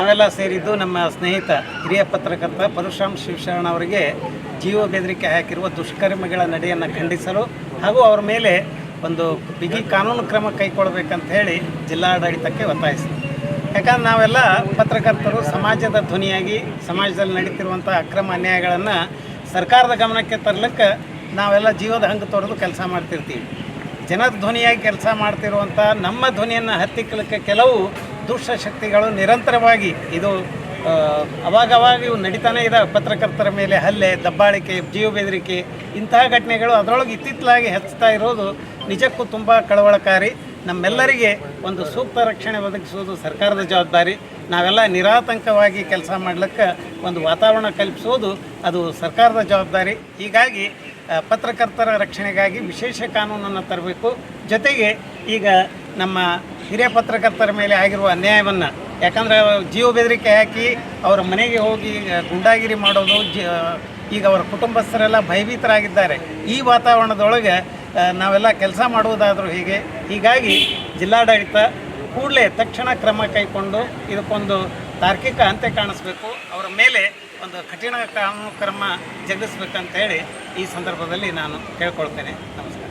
ನಾವೆಲ್ಲ ಸೇರಿದ್ದು ನಮ್ಮ ಸ್ನೇಹಿತ ಹಿರಿಯ ಪತ್ರಕರ್ತ ಪರಶುರಾಮ್ ಶಿವಶರಣ ಅವರಿಗೆ ಜೀವ ಬೆದರಿಕೆ ಹಾಕಿರುವ ದುಷ್ಕರ್ಮಿಗಳ ನಡೆಯನ್ನು ಖಂಡಿಸಲು ಹಾಗೂ ಅವರ ಮೇಲೆ ಒಂದು ಬಿಗಿ ಕಾನೂನು ಕ್ರಮ ಕೈಗೊಳ್ಳಬೇಕಂತ ಹೇಳಿ ಜಿಲ್ಲಾಡಳಿತಕ್ಕೆ ಒತ್ತಾಯಿಸಿದೆ. ಯಾಕಂದ್ರೆ ನಾವೆಲ್ಲ ಪತ್ರಕರ್ತರು ಸಮಾಜದ ಧ್ವನಿಯಾಗಿ ಸಮಾಜದಲ್ಲಿ ನಡೀತಿರುವಂಥ ಅಕ್ರಮ ಅನ್ಯಾಯಗಳನ್ನು ಸರ್ಕಾರದ ಗಮನಕ್ಕೆ ತರಲಿಕ್ಕೆ ನಾವೆಲ್ಲ ಜೀವದ ಹಂಗೆ ತೊರೆದು ಕೆಲಸ ಮಾಡ್ತಿರ್ತೀವಿ. ಜನರ ಧ್ವನಿಯಾಗಿ ಕೆಲಸ ಮಾಡ್ತಿರುವಂಥ ನಮ್ಮ ಧ್ವನಿಯನ್ನು ಹತ್ತಿಕ್ಕಲಿಕ್ಕೆ ಕೆಲವು ದುಷ್ಟ ಶಕ್ತಿಗಳು ನಿರಂತರವಾಗಿ ಇದು ಅವಾಗವಾಗ ಇವು ನಡೀತಾನೆ ಇದೆ. ಪತ್ರಕರ್ತರ ಮೇಲೆ ಹಲ್ಲೆ, ದಬ್ಬಾಳಿಕೆ, ಜೀವ ಬೆದರಿಕೆ ಇಂತಹ ಘಟನೆಗಳು ಅದರೊಳಗೆ ಇತ್ತಿತ್ತಲಾಗಿ ಹೆಚ್ಚುತ್ತಾ ಇರೋದು ನಿಜಕ್ಕೂ ತುಂಬ ಕಳವಳಕಾರಿ. ನಮ್ಮೆಲ್ಲರಿಗೆ ಒಂದು ಸೂಕ್ತ ರಕ್ಷಣೆ ಒದಗಿಸುವುದು ಸರ್ಕಾರದ ಜವಾಬ್ದಾರಿ. ನಾವೆಲ್ಲ ನಿರಾತಂಕವಾಗಿ ಕೆಲಸ ಮಾಡಲಿಕ್ಕೆ ಒಂದು ವಾತಾವರಣ ಕಲ್ಪಿಸುವುದು ಅದು ಸರ್ಕಾರದ ಜವಾಬ್ದಾರಿ. ಹೀಗಾಗಿ ಪತ್ರಕರ್ತರ ರಕ್ಷಣೆಗಾಗಿ ವಿಶೇಷ ಕಾನೂನನ್ನು ತರಬೇಕು. ಜೊತೆಗೆ ಈಗ ನಮ್ಮ ಹಿರಿಯ ಪತ್ರಕರ್ತರ ಮೇಲೆ ಆಗಿರುವ ಅನ್ಯಾಯವನ್ನು, ಯಾಕಂದರೆ ಜೀವ ಬೆದರಿಕೆ ಹಾಕಿ ಅವರ ಮನೆಗೆ ಹೋಗಿ ಗುಂಡಾಗಿರಿ ಮಾಡೋದು, ಈಗ ಅವರ ಕುಟುಂಬಸ್ಥರೆಲ್ಲ ಭಯಭೀತರಾಗಿದ್ದಾರೆ. ಈ ವಾತಾವರಣದೊಳಗೆ ನಾವೆಲ್ಲ ಕೆಲಸ ಮಾಡುವುದಾದರೂ ಹೀಗಾಗಿ ಜಿಲ್ಲಾಡಳಿತ ಕೂಡಲೇ ತಕ್ಷಣ ಕ್ರಮ ಕೈಗೊಂಡು ಇದಕ್ಕೊಂದು ತಾರ್ಕಿಕ ಅಂತ್ಯ ಕಾಣಿಸ್ಬೇಕು. ಅವರ ಮೇಲೆ ಒಂದು ಕಠಿಣ ಕಾನೂನು ಕ್ರಮ ಜರುಗಿಸ್ಬೇಕಂತ ಹೇಳಿ ಈ ಸಂದರ್ಭದಲ್ಲಿ ನಾನು ಕೇಳ್ಕೊಳ್ತೇನೆ. ನಮಸ್ಕಾರ.